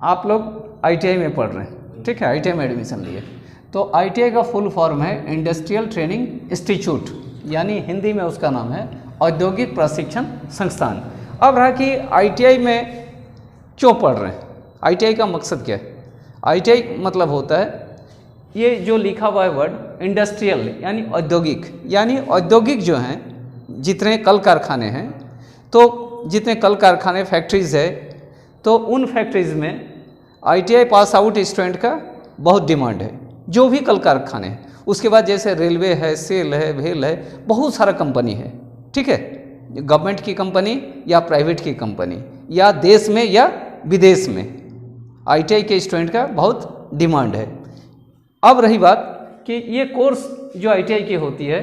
आप लोग ITI में पढ़ रहे हैं, ठीक है, ITI में एडमिशन लिए, तो ITI का फुल फॉर्म है इंडस्ट्रियल ट्रेनिंग इंस्टीट्यूट, यानी हिंदी में उसका नाम है औद्योगिक प्रशिक्षण संस्थान। अब रहा कि ITI में क्यों पढ़ रहे हैं, ITI का मकसद क्या है। ITI मतलब होता है, ये जो लिखा हुआ है वर्ड इंडस्ट्रियल यानी औद्योगिक, यानी औद्योगिक जो हैं जितने कल कारखाने हैं, तो जितने कल कारखाने फैक्ट्रीज़ है, तो उन फैक्ट्रीज़ में ITI पास आउट स्टूडेंट का बहुत डिमांड है, जो भी कल कारखाने हैं। उसके बाद जैसे रेलवे है, सेल है, भेल है, बहुत सारा कंपनी है, ठीक है, गवर्नमेंट की कंपनी या प्राइवेट की कंपनी या देश में या विदेश में ITI के स्टूडेंट का बहुत डिमांड है। अब रही बात कि ये कोर्स जो ITI की होती है,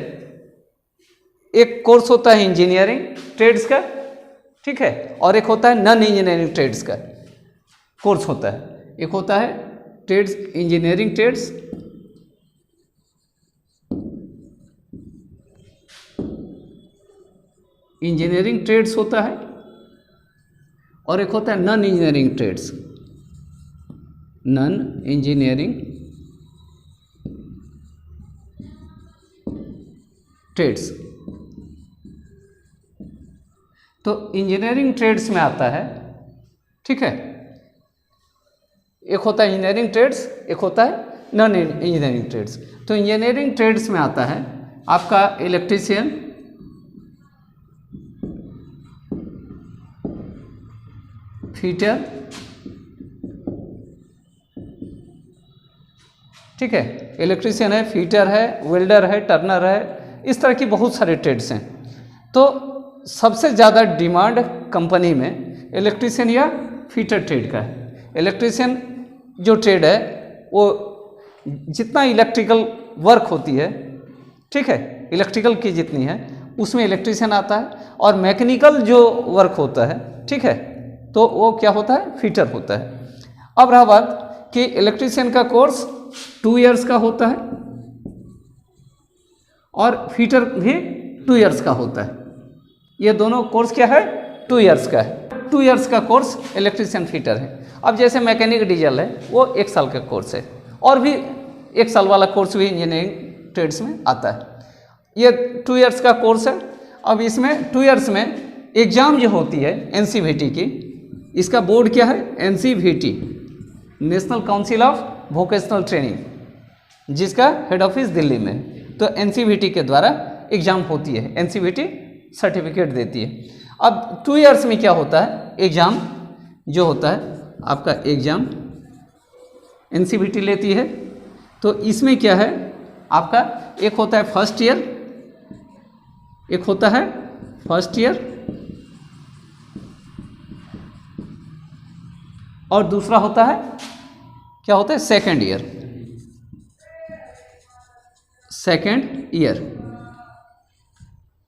एक कोर्स होता है इंजीनियरिंग ट्रेड्स का, ठीक है, और एक होता है नॉन इंजीनियरिंग ट्रेड्स का कोर्स होता है। एक होता है trades, engineering trades, engineering trades होता है, और एक होता है non engineering trades, non engineering trades. तो इंजीनियरिंग ट्रेड्स में आता है, ठीक है, एक होता है इंजीनियरिंग ट्रेड्स, एक होता है नॉन इंजीनियरिंग ट्रेड्स। तो इंजीनियरिंग ट्रेड्स में आता है आपका इलेक्ट्रीशियन, फिटर, ठीक है, इलेक्ट्रीशियन है, फिटर है, वेल्डर है, टर्नर है, इस तरह की बहुत सारे ट्रेड्स हैं। तो सबसे ज़्यादा डिमांड कंपनी में इलेक्ट्रीशियन या फिटर ट्रेड का है। इलेक्ट्रीशियन जो ट्रेड है वो जितना इलेक्ट्रिकल वर्क होती है, ठीक है, इलेक्ट्रिकल की जितनी है उसमें इलेक्ट्रीशियन आता है, और मैकेनिकल जो वर्क होता है, ठीक है, तो वो क्या होता है, फिटर होता है। अब रहा बात कि इलेक्ट्रीशियन का कोर्स 2 इयर्स का होता है और फिटर भी 2 इयर्स का होता है। ये दोनों कोर्स क्या है, 2 इयर्स का है। 2 इयर्स का कोर्स इलेक्ट्रीशियन फिटर है। अब जैसे मैकेनिक डीजल है वो 1 साल का कोर्स है, और भी 1 साल वाला कोर्स भी इंजीनियरिंग ट्रेड्स में आता है। ये 2 इयर्स का कोर्स है। अब इसमें 2 इयर्स में एग्ज़ाम जो होती है NCVT की, इसका बोर्ड क्या है, NCVT, national council of vocational training, जिसका हेड ऑफिस दिल्ली में। तो NCVT के द्वारा एग्ज़ाम होती है, NCVT सर्टिफिकेट देती है। अब 2 इयर्स में क्या होता है, एग्ज़ाम जो होता है आपका एग्ज़ाम NCVT लेती है। तो इसमें क्या है आपका, एक होता है फर्स्ट ईयर, एक होता है फर्स्ट ईयर, और दूसरा होता है क्या होता है, सेकेंड ईयर, सेकेंड ईयर,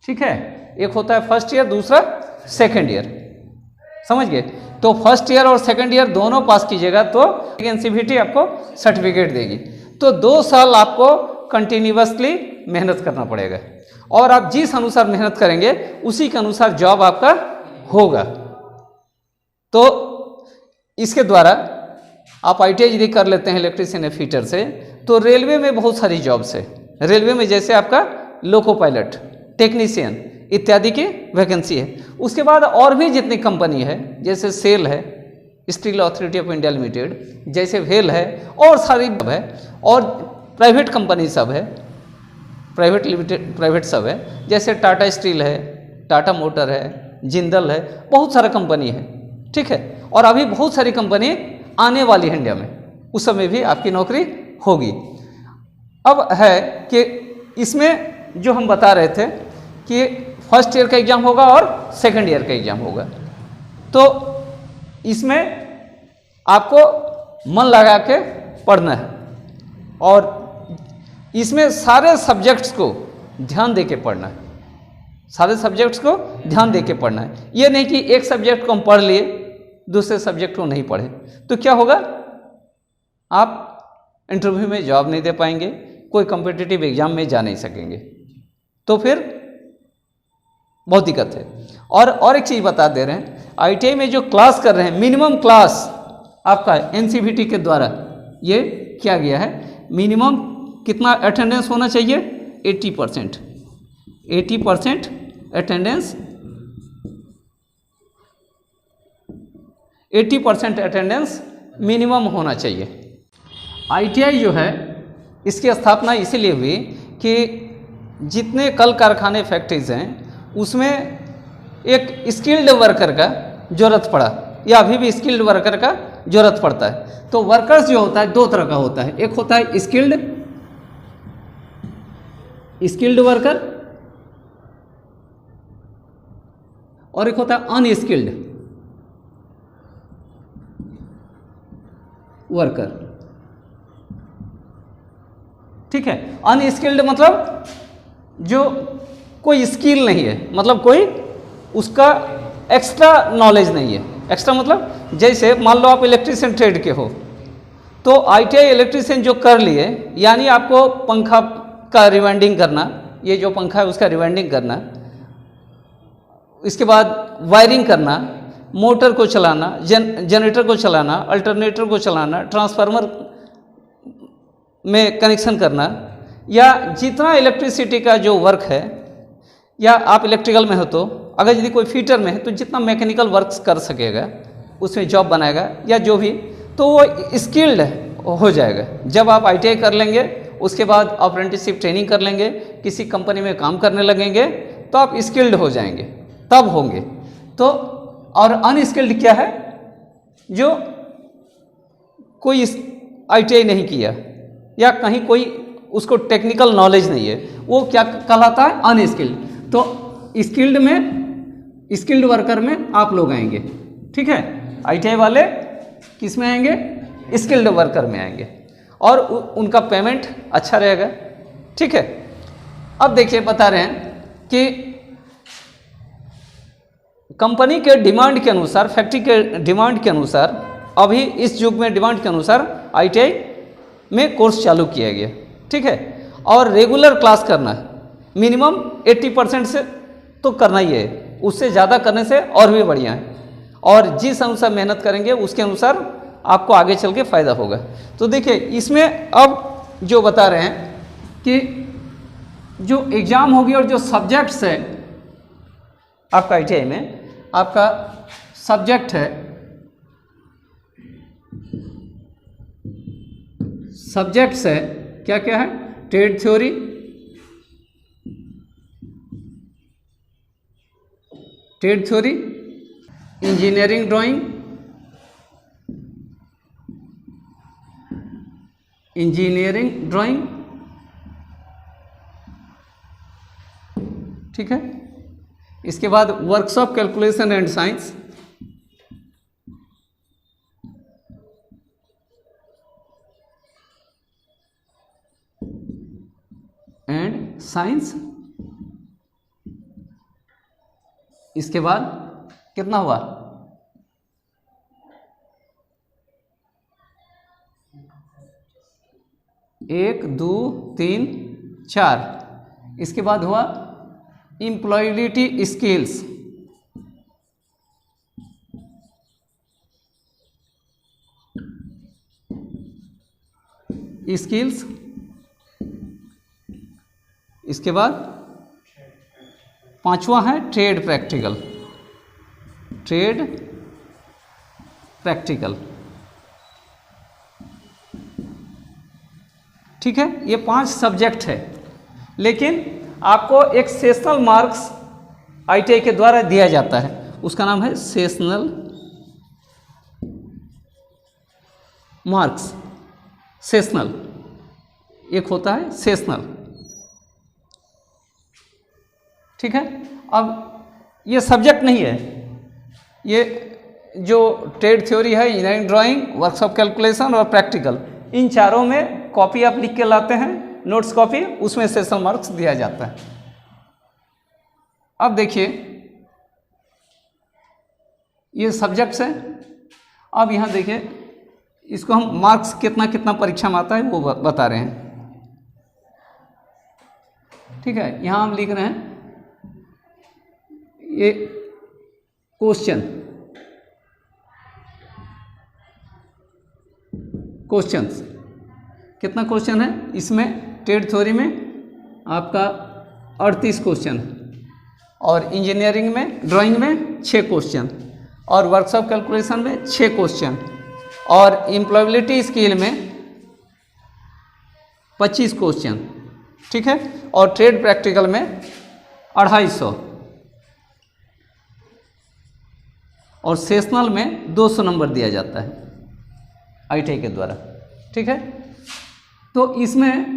ठीक है। एक होता है फर्स्ट ईयर, दूसरा सेकेंड ईयर, समझ गए। तो फर्स्ट ईयर और सेकेंड ईयर दोनों पास कीजिएगा तो NCVT आपको सर्टिफिकेट देगी। तो 2 साल आपको कंटिन्यूअसली मेहनत करना पड़ेगा, और आप जिस अनुसार मेहनत करेंगे उसी के अनुसार जॉब आपका होगा। तो इसके द्वारा आप ITI यदि कर लेते हैं इलेक्ट्रीशियन या फिटर से, तो रेलवे में बहुत सारी जॉब्स है। रेलवे में जैसे आपका लोको पायलट, टेक्नीशियन इत्यादि की वैकेंसी है। उसके बाद और भी जितनी कंपनी है, जैसे सेल है, steel authority of India limited, जैसे भेल है, और सारी है, और प्राइवेट कंपनी सब है, प्राइवेट लिमिटेड, प्राइवेट सब है, जैसे टाटा स्टील है, टाटा मोटर है, जिंदल है, बहुत सारा कंपनी है, ठीक है। और अभी बहुत सारी कंपनी आने वाली है इंडिया में, उस समय भी आपकी नौकरी होगी। अब है कि इसमें जो हम बता रहे थे कि फर्स्ट ईयर का एग्ज़ाम होगा और सेकंड ईयर का एग्ज़ाम होगा। तो इसमें आपको मन लगा के पढ़ना है, और इसमें सारे सब्जेक्ट्स को ध्यान दे के पढ़ना है, सारे सब्जेक्ट्स को ध्यान दे के पढ़ना है। ये नहीं कि एक सब्जेक्ट को हम पढ़ लिए, दूसरे सब्जेक्ट को नहीं पढ़े, तो क्या होगा, आप इंटरव्यू में जॉब नहीं दे पाएंगे, कोई कॉम्पिटिटिव एग्जाम में जा नहीं सकेंगे, तो फिर बहुत दिक्कत है। और एक चीज़ बता दे रहे हैं, ITI में जो क्लास कर रहे हैं, मिनिमम क्लास आपका एनसीवीटी के द्वारा ये किया गया है। मिनिमम कितना अटेंडेंस होना चाहिए? 80%। 80% अटेंडेंस, 80% अटेंडेंस मिनिमम होना चाहिए। आईटीआई जो है इसकी स्थापना इसीलिए हुई कि जितने कल कारखाने फैक्ट्रीज हैं उसमें एक स्किल्ड वर्कर का ज़रूरत पड़ा, या अभी भी स्किल्ड वर्कर का ज़रूरत पड़ता है। तो वर्कर्स जो होता है दो तरह का होता है, एक होता है स्किल्ड वर्कर और एक होता है अनस्किल्ड वर्कर। ठीक है, अनस्किल्ड मतलब जो कोई स्किल नहीं है, मतलब कोई उसका एक्स्ट्रा नॉलेज नहीं है। एक्स्ट्रा मतलब जैसे मान लो आप इलेक्ट्रीशियन ट्रेड के हो, तो आईटीआई इलेक्ट्रीशियन जो कर लिए, यानी आपको पंखा का रिवाइंडिंग करना, ये जो पंखा है उसका रिवाइंडिंग करना, इसके बाद वायरिंग करना, मोटर को चलाना, जनरेटर को चलाना, अल्टरनेटर को चलाना, ट्रांसफार्मर में कनेक्शन करना, या जितना इलेक्ट्रिसिटी का जो वर्क है, या आप इलेक्ट्रिकल में हो तो अगर यदि कोई फीटर में है तो जितना मैकेनिकल वर्क्स कर सकेगा उसमें जॉब बनाएगा या जो भी, तो वो स्किल्ड हो जाएगा। जब आप आईटीआई कर लेंगे उसके बाद अप्रेंटिसशिप ट्रेनिंग कर लेंगे, किसी कंपनी में काम करने लगेंगे तो आप स्किल्ड हो जाएंगे, तब होंगे। तो और अनस्किल्ड क्या है? जो कोई आईटीआई नहीं किया या कहीं कोई उसको टेक्निकल नॉलेज नहीं है, वो क्या कहलाता है? अनस्किल्ड। तो स्किल्ड में, स्किल्ड वर्कर में आप लोग आएंगे। ठीक है, आईटीआई वाले किस में आएंगे? स्किल्ड वर्कर में आएंगे और उनका पेमेंट अच्छा रहेगा। ठीक है, अब देखिए बता रहे हैं कि कंपनी के डिमांड के अनुसार, फैक्ट्री के डिमांड के अनुसार, अभी इस युग में डिमांड के अनुसार आईटीआई में कोर्स चालू किया गया। ठीक है, और रेगुलर क्लास करना है, मिनिमम 80% से तो करना ही है, उससे ज़्यादा करने से और भी बढ़िया है। और जिस अनुसार मेहनत करेंगे उसके अनुसार आपको आगे चल के फ़ायदा होगा। तो देखिए इसमें अब जो बता रहे हैं कि जो एग्ज़ाम होगी और जो सब्जेक्ट्स है आपका आईटीआई में, आपका सब्जेक्ट है, सब्जेक्ट्स है क्या क्या है? ट्रेड थ्योरी, इंजीनियरिंग ड्राइंग, ठीक है। इसके बाद वर्कशॉप कैलकुलेशन एंड साइंस, इसके बाद कितना हुआ? 1 2 3 4। इसके बाद हुआ एम्प्लॉयबिलिटी स्किल्स, इसके बाद 5वां है ट्रेड प्रैक्टिकल। ठीक है, ये 5 सब्जेक्ट है, लेकिन आपको एक सेशनल मार्क्स आईटीआई के द्वारा दिया जाता है, उसका नाम है सेशनल मार्क्स। सेशनल एक होता है सेशनल। ठीक है, अब ये सब्जेक्ट नहीं है, ये जो ट्रेड थ्योरी है, इंजीनियरिंग ड्राइंग, वर्कशॉप कैलकुलेशन और प्रैक्टिकल, इन चारों में कॉपी आप लिख के लाते हैं, नोट्स कॉपी, उसमें सेशनल मार्क्स दिया जाता है। अब देखिए ये सब्जेक्ट्स हैं। अब यहाँ देखिए इसको हम मार्क्स कितना कितना परीक्षा में आता है वो बता रहे हैं। ठीक है, यहाँ हम लिख रहे हैं ये क्वेश्चन, क्वेश्चंस। कितना क्वेश्चन है इसमें? ट्रेड थ्योरी में आपका 38 क्वेश्चन, और इंजीनियरिंग में ड्राइंग में 6 क्वेश्चन, और वर्कशॉप कैलकुलेशन में 6 क्वेश्चन, और एम्प्लॉयबिलिटी स्किल में 25 क्वेश्चन, ठीक है। और ट्रेड प्रैक्टिकल में 250, और सेशनल में 200 नंबर दिया जाता है ITI के द्वारा, ठीक है। तो इसमें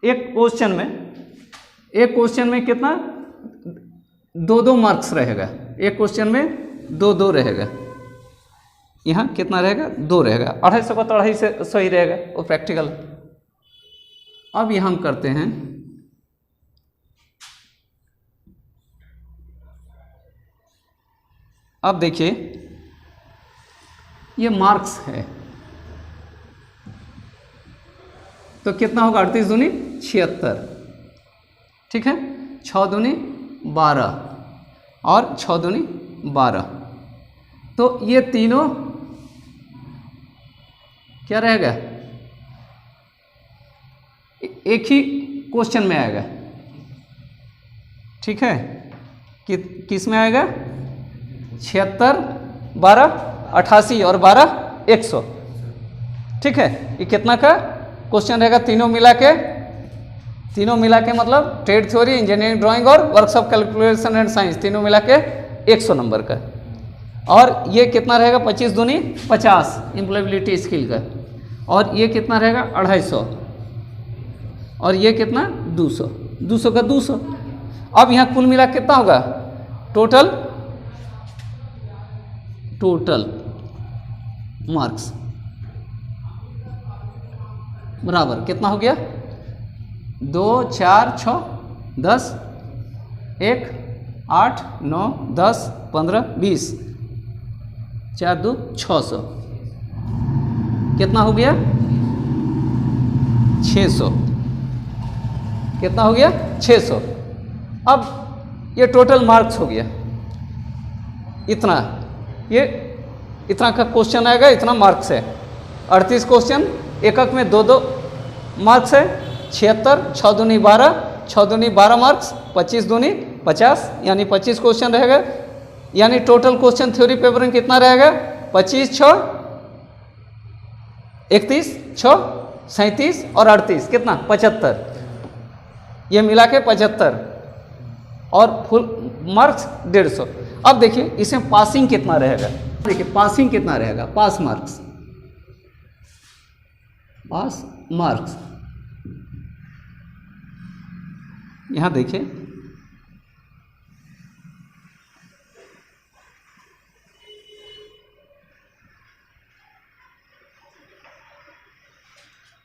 एक क्वेश्चन में कितना 2-2 मार्क्स रहेगा, एक क्वेश्चन में 2-2 रहेगा। यहाँ कितना रहेगा? 2 रहेगा। 250 का तो 250 ही रहेगा वो प्रैक्टिकल। अब यहाँ हम करते हैं अब देखिए ये मार्क्स है तो कितना होगा? 38 दूनी 76, ठीक है। 6 दूनी 12 और 6 दूनी 12, तो ये तीनों क्या रहेगा? एक ही क्वेश्चन में आएगा, ठीक है। किस में आएगा? 76, 12, 88 और 12, 100, ठीक है। ये कितना का क्वेश्चन रहेगा? तीनों मिला के मतलब ट्रेड थ्योरी, इंजीनियरिंग ड्राइंग और वर्कशॉप कैलकुलेशन एंड साइंस, तीनों मिला के 100 नंबर का। और ये कितना रहेगा? 25 दूनी 50 एम्प्लॉयबिलिटी स्किल का, और ये कितना रहेगा? 250, और ये कितना? 200, 200 का 200। अब यहाँ कुल मिला कितना होगा? टोटल मार्क्स बराबर कितना हो गया? 2, 4, 6, 10, 1, 8, 9, 10, 15, 20, 4, 2, 600। कितना हो गया? 600। कितना हो गया? 600। अब ये टोटल मार्क्स हो गया इतना। ये इतना का क्वेश्चन आएगा, इतना मार्क्स है। 38 क्वेश्चन, एकक में 2-2 मार्क्स है। 76, 6 दूनी 12, 6 दूनी 12 मार्क्स, 25 दूनी 50, यानी 25 क्वेश्चन रहेगा। यानी टोटल क्वेश्चन थ्योरी पेपर में कितना रहेगा? 25, 6, 31, 6, 37 और 38, कितना? 75। ये मिला के 75, और फुल मार्क्स 150। अब देखिए इसमें पासिंग कितना रहेगा? देखिए पासिंग कितना रहेगा? पास मार्क्स यहां देखिए,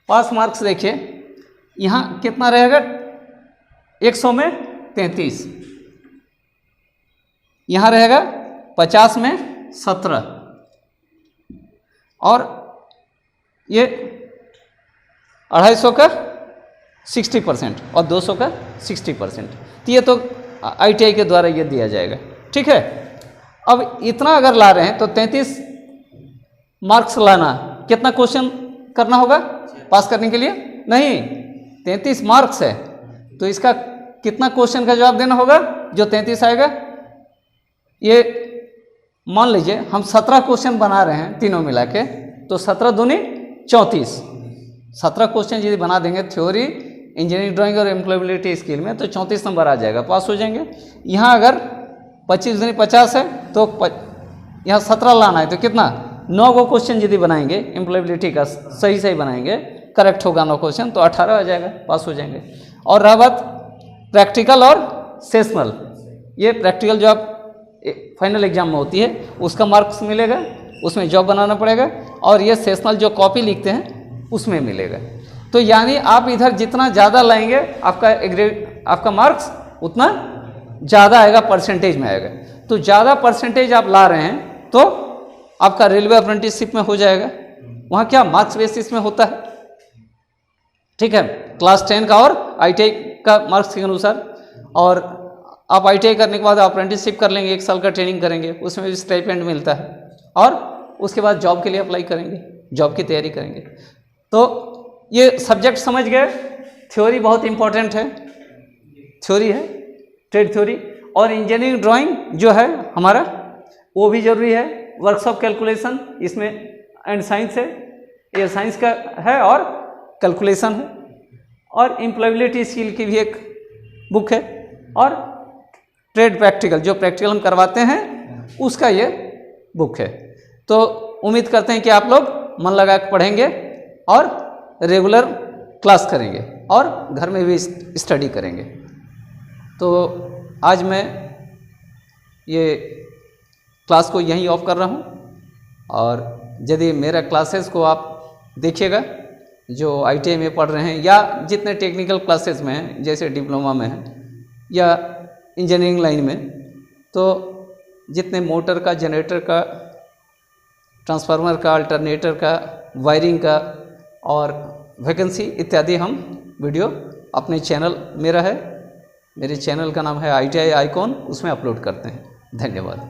पास मार्क्स देखिए यहां कितना रहेगा? 100 में 33, यहाँ रहेगा 50 में 17, और ये 250 का 60% और 200 का 60%। तो ये तो ITI के द्वारा ये दिया जाएगा, ठीक है। अब इतना अगर ला रहे हैं तो 33 मार्क्स लाना, कितना क्वेश्चन करना होगा पास करने के लिए? नहीं, 33 मार्क्स है तो इसका कितना क्वेश्चन का जवाब देना होगा जो 33 आएगा? ये मान लीजिए हम 17 क्वेश्चन बना रहे हैं तीनों मिला के, तो 17 दूनी 34, 17 क्वेश्चन यदि बना देंगे थ्योरी, इंजीनियरिंग ड्राइंग और एम्प्लॉयबिलिटी स्किल में, तो 34 नंबर आ जाएगा, पास हो जाएंगे। यहाँ अगर 25 दूनी 50 है तो यहाँ 17 लाना है, तो कितना? 9 गो क्वेश्चन यदि बनाएंगे एम्प्लॉयबिलिटी का, सही फाइनल करेक्ट होगा 9 क्वेश्चन, तो 18 आ जाएगा, पास हो जाएंगे। और रहा बात प्रैक्टिकल और सेशनल, ये प्रैक्टिकल जो आप फाइनल एग्जाम में होती है उसका मार्क्स मिलेगा, उसमें जॉब बनाना पड़ेगा, और ये सेशनल जो कॉपी लिखते हैं उसमें मिलेगा। तो यानी आप इधर जितना ज़्यादा लाएंगे आपका मार्क्स उतना ज़्यादा आएगा, परसेंटेज में आएगा। तो ज़्यादा परसेंटेज आप ला रहे हैं तो आपका रेलवे अप्रेंटिसशिप में हो जाएगा, वहाँ क्या मार्क्स बेसिस में होता है, ठीक है, क्लास 10 का और ITI का मार्क्स के अनुसार। और आप ITI करने के बाद अप्रेंटिसशिप कर लेंगे, 1 साल का ट्रेनिंग करेंगे, उसमें भी स्टाइपेंड मिलता है, और उसके बाद जॉब के लिए अप्लाई करेंगे। जॉब की तैयारी करेंगे। तो ये सब्जेक्ट समझ गए। थ्योरी बहुत इंपॉर्टेंट है, थ्योरी है ट्रेड थ्योरी, और इंजीनियरिंग ड्राइंग जो है हमारा वो भी जरूरी है। वर्कशॉप कैलकुलेशन इसमें एंड साइंस है, ये साइंस का है और कैलकुलेशन है, और एम्प्लॉयबिलिटी स्किल की भी एक बुक है, और ट्रेड प्रैक्टिकल जो प्रैक्टिकल हम करवाते हैं उसका ये बुक है। तो उम्मीद करते हैं कि आप लोग मन लगा कर पढ़ेंगे और रेगुलर क्लास करेंगे और घर में भी स्टडी करेंगे। तो आज मैं ये क्लास को यहीं ऑफ कर रहा हूँ, और यदि मेरा क्लासेस को आप देखिएगा जो ITI में पढ़ रहे हैं या जितने टेक्निकल क्लासेस में हैं, जैसे डिप्लोमा में है या इंजीनियरिंग लाइन में, तो जितने मोटर का, जनरेटर का, ट्रांसफार्मर का, अल्टरनेटर का, वायरिंग का और वैकेंसी इत्यादि हम वीडियो अपने चैनल मेरा है, मेरे चैनल का नाम है ITI आइकॉन, उसमें अपलोड करते हैं। धन्यवाद।